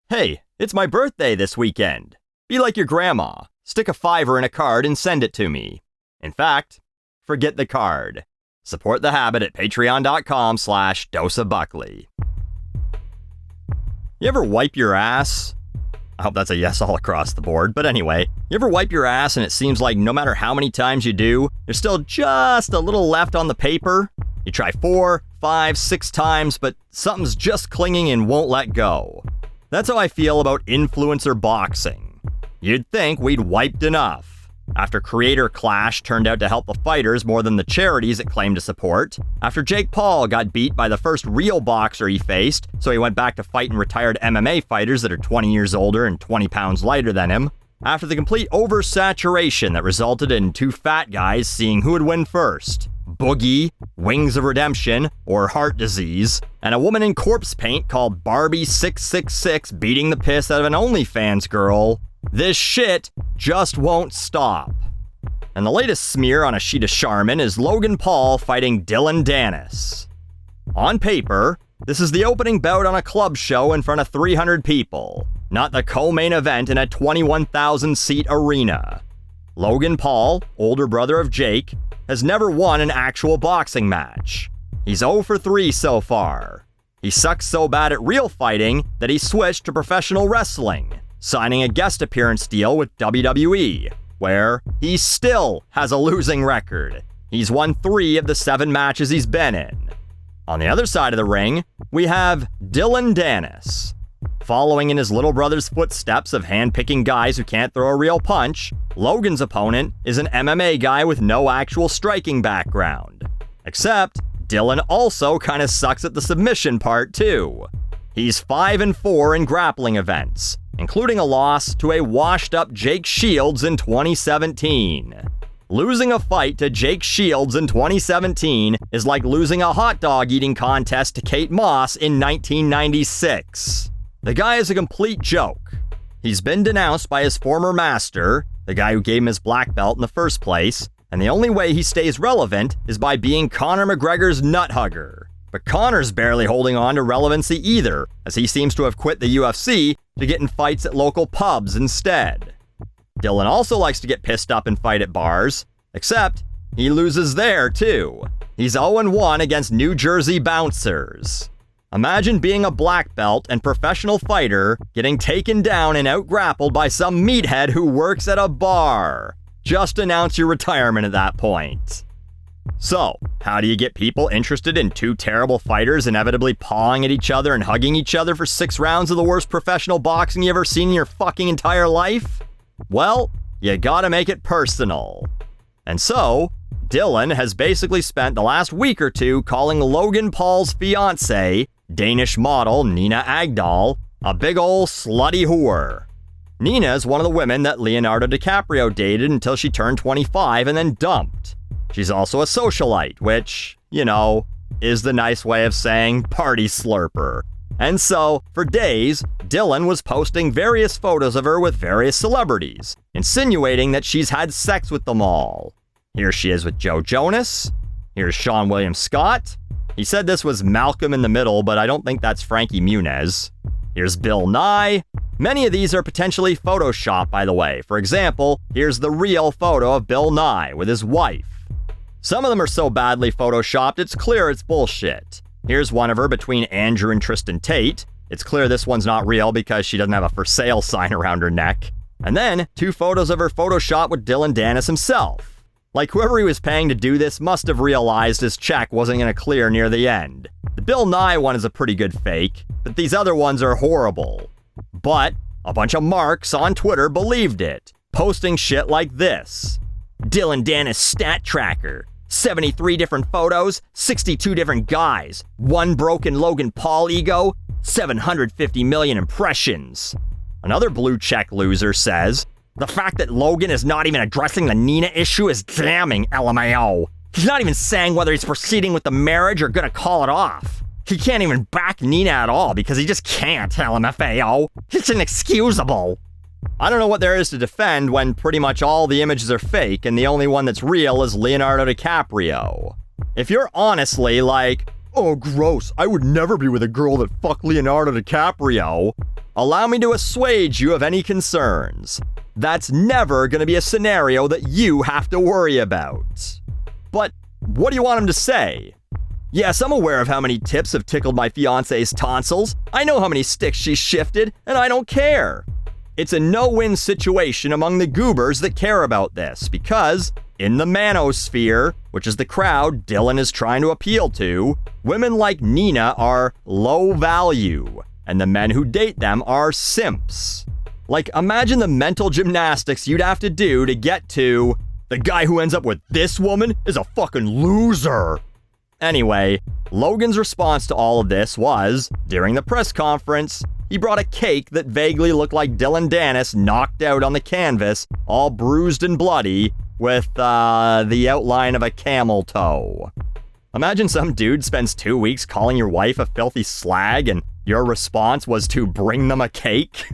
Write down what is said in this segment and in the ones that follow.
Hey, it's my birthday this weekend. Be like your grandma. Stick a $5 in a card and send it to me. In fact, forget the card. Support the habit at patreon.com/doseofbuckley. You ever wipe your ass? I hope that's a yes all across the board. But anyway, you ever wipe your ass and it seems like no matter how many times you do, there's still just a little left on the paper? You try 4, 5, 6 times, but something's just clinging and won't let go. That's how I feel about influencer boxing. You'd think we'd wiped enough. After Creator Clash turned out to help the fighters more than the charities it claimed to support. After Jake Paul got beat by the first real boxer he faced, so he went back to fighting retired MMA fighters that are 20 years older and 20 pounds lighter than him. After the complete oversaturation that resulted in 2 fat guys seeing who would win first. Boogie, Wings of Redemption, or Heart Disease, and a woman in corpse paint called Barbie666 beating the piss out of an OnlyFans girl. This shit just won't stop. And the latest smear on Ashita Sharman is Logan Paul fighting Dillon Danis. On paper, this is the opening bout on a club show in front of 300 people, not the co-main event in a 21,000-seat arena. Logan Paul, older brother of Jake, has never won an actual boxing match. He's 0 for 3 so far. He sucks so bad at real fighting that he switched to professional wrestling, signing a guest appearance deal with WWE, where he still has a losing record. He's won 3 of the 7 matches he's been in. On the other side of the ring, we have Dillon Danis. Following in his little brother's footsteps of handpicking guys who can't throw a real punch, Logan's opponent is an MMA guy with no actual striking background. Except, Dillon also kinda sucks at the submission part too. He's 5-4 in grappling events, including a loss to a washed-up Jake Shields in 2017. Losing a fight to Jake Shields in 2017 is like losing a hot dog eating contest to Kate Moss in 1996. The guy is a complete joke. He's been denounced by his former master, the guy who gave him his black belt in the first place, and the only way he stays relevant is by being Conor McGregor's nut hugger. But Conor's barely holding on to relevancy either, as he seems to have quit the UFC to get in fights at local pubs instead. Dillon also likes to get pissed up and fight at bars, except he loses there too. He's 0-1 against New Jersey bouncers. Imagine being a black belt and professional fighter getting taken down and out-grappled by some meathead who works at a bar. Just announce your retirement at that point. So, how do you get people interested in 2 terrible fighters inevitably pawing at each other and hugging each other for 6 rounds of the worst professional boxing you ever seen in your fucking entire life? Well, you gotta make it personal. And so, Dillon has basically spent the last week or 2 calling Logan Paul's fiancé, Danish model Nina Agdal, a big ol' slutty whore. Nina is one of the women that Leonardo DiCaprio dated until she turned 25 and then dumped. She's also a socialite, which, is the nice way of saying party slurper. And so, for days, Dillon was posting various photos of her with various celebrities, insinuating that she's had sex with them all. Here she is with Joe Jonas. Here's Sean William Scott. He said this was Malcolm in the Middle, but I don't think that's Frankie Muniz. Here's Bill Nye. Many of these are potentially Photoshopped, by the way. For example, here's the real photo of Bill Nye with his wife. Some of them are so badly Photoshopped, it's clear it's bullshit. Here's one of her between Andrew and Tristan Tate. It's clear this one's not real because she doesn't have a for sale sign around her neck. And then 2 photos of her Photoshopped with Dillon Danis himself. Like whoever he was paying to do this must have realized his check wasn't going to clear near the end. The Bill Nye one is a pretty good fake, but these other ones are horrible. But a bunch of marks on Twitter believed it, posting shit like this. Dillon Danis stat tracker. 73 different photos, 62 different guys, 1 broken Logan Paul ego, 750 million impressions. Another blue check loser says, the fact that Logan is not even addressing the Nina issue is damning, LMAO. He's not even saying whether he's proceeding with the marriage or gonna call it off. He can't even back Nina at all because he just can't, LMFAO. It's inexcusable. I don't know what there is to defend when pretty much all the images are fake and the only one that's real is Leonardo DiCaprio. If you're honestly like, "Oh, gross, I would never be with a girl that fucked Leonardo DiCaprio," allow me to assuage you of any concerns. That's never going to be a scenario that you have to worry about. But what do you want him to say? Yes, I'm aware of how many tips have tickled my fiancé's tonsils. I know how many sticks she's shifted, and I don't care. It's a no-win situation among the goobers that care about this, because in the manosphere, which is the crowd Dillon is trying to appeal to, women like Nina are low value, and the men who date them are simps. Like, imagine the mental gymnastics you'd have to do to get to, the guy who ends up with this woman is a fucking loser. Anyway, Logan's response to all of this was, during the press conference, he brought a cake that vaguely looked like Dillon Danis knocked out on the canvas, all bruised and bloody, with the outline of a camel toe. Imagine some dude spends 2 weeks calling your wife a filthy slag and your response was to bring them a cake?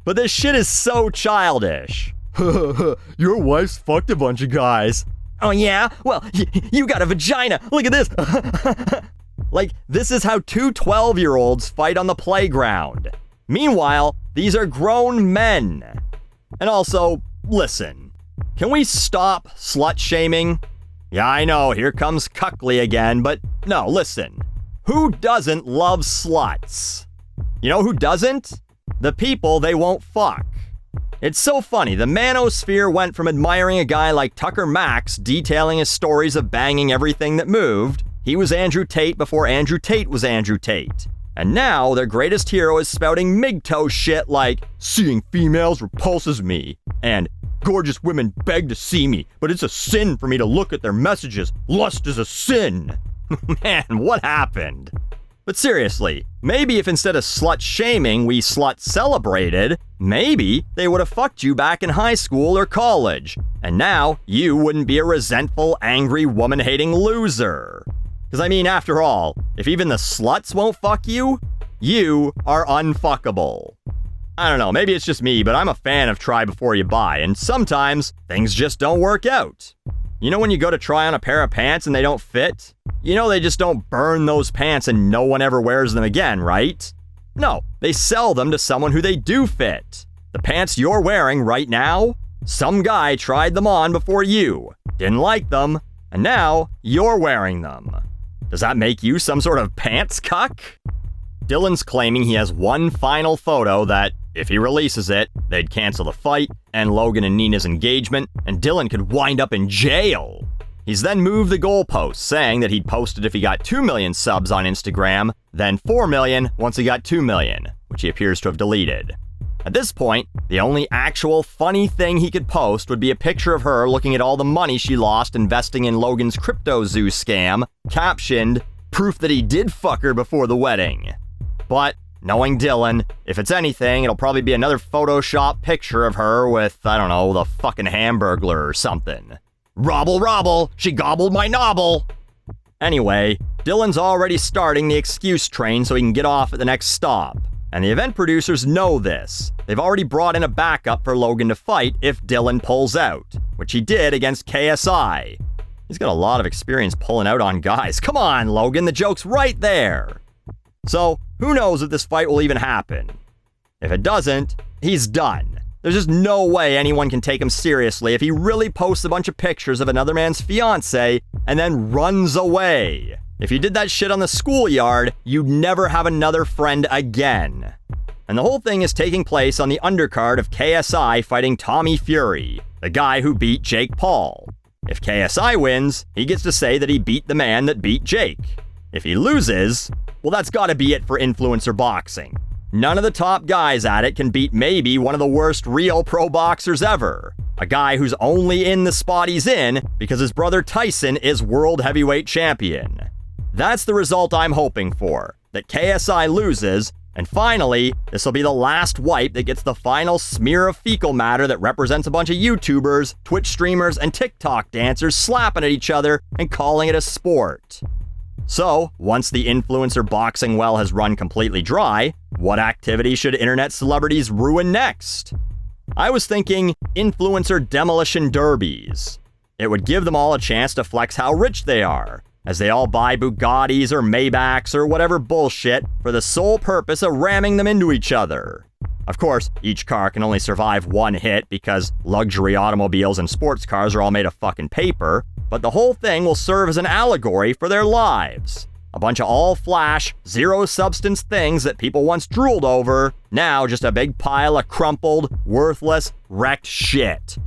But this shit is so childish. Your wife's fucked a bunch of guys. Oh yeah? Well, you got a vagina. Look at this. Like, this is how two 12-year-olds fight on the playground. Meanwhile, these are grown men. And also, listen, can we stop slut-shaming? Yeah, I know, here comes Buckley again, but no, listen. Who doesn't love sluts? You know who doesn't? The people they won't fuck. It's so funny, the manosphere went from admiring a guy like Tucker Max detailing his stories of banging everything that moved. He was Andrew Tate before Andrew Tate was Andrew Tate. And now their greatest hero is spouting MGTOW shit like, "Seeing females repulses me," and "Gorgeous women beg to see me, but it's a sin for me to look at their messages. Lust is a sin." Man, what happened? But seriously, maybe if instead of slut-shaming we slut-celebrated, maybe they would have fucked you back in high school or college, and now you wouldn't be a resentful, angry, woman-hating loser. Because I mean, after all, if even the sluts won't fuck you, you are unfuckable. I don't know, maybe it's just me, but I'm a fan of try before you buy, and sometimes things just don't work out. You know when you go to try on a pair of pants and they don't fit? You know they just don't burn those pants and no one ever wears them again, right? No, they sell them to someone who they do fit. The pants you're wearing right now, some guy tried them on before you, didn't like them, and now you're wearing them. Does that make you some sort of pants cuck? Dillon's claiming he has one final photo that, if he releases it, they'd cancel the fight and Logan and Nina's engagement, and Dillon could wind up in jail. He's then moved the goalposts, saying that he'd post it if he got 2 million subs on Instagram, then 4 million once he got 2 million, which he appears to have deleted. At this point, the only actual funny thing he could post would be a picture of her looking at all the money she lost investing in Logan's crypto zoo scam, captioned, "Proof that he did fuck her before the wedding." But, knowing Dillon, if it's anything, it'll probably be another Photoshop picture of her with, I don't know, the fucking Hamburglar or something. "Robble, robble, she gobbled my nobble." Anyway, Dillon's already starting the excuse train so he can get off at the next stop. And the event producers know this. They've already brought in a backup for Logan to fight if Dillon pulls out, which he did against KSI. He's got a lot of experience pulling out on guys. Come on, Logan, the joke's right there. So, who knows if this fight will even happen? If it doesn't, he's done. There's just no way anyone can take him seriously if he really posts a bunch of pictures of another man's fiancé and then runs away. If you did that shit on the schoolyard, you'd never have another friend again. And the whole thing is taking place on the undercard of KSI fighting Tommy Fury, the guy who beat Jake Paul. If KSI wins, he gets to say that he beat the man that beat Jake. If he loses, well, that's gotta be it for influencer boxing. None of the top guys at it can beat maybe one of the worst real pro boxers ever. A guy who's only in the spot he's in because his brother Tyson is world heavyweight champion. That's the result I'm hoping for, that KSI loses, and finally, this will be the last wipe that gets the final smear of fecal matter that represents a bunch of YouTubers, Twitch streamers, and TikTok dancers slapping at each other and calling it a sport. So, once the influencer boxing well has run completely dry, what activity should internet celebrities ruin next? I was thinking influencer demolition derbies. It would give them all a chance to flex how rich they are. as they all buy Bugattis or Maybachs or whatever bullshit for the sole purpose of ramming them into each other. Of course, each car can only survive one hit because luxury automobiles and sports cars are all made of fucking paper, but the whole thing will serve as an allegory for their lives. A bunch of all-flash, zero-substance things that people once drooled over, now just a big pile of crumpled, worthless, wrecked shit.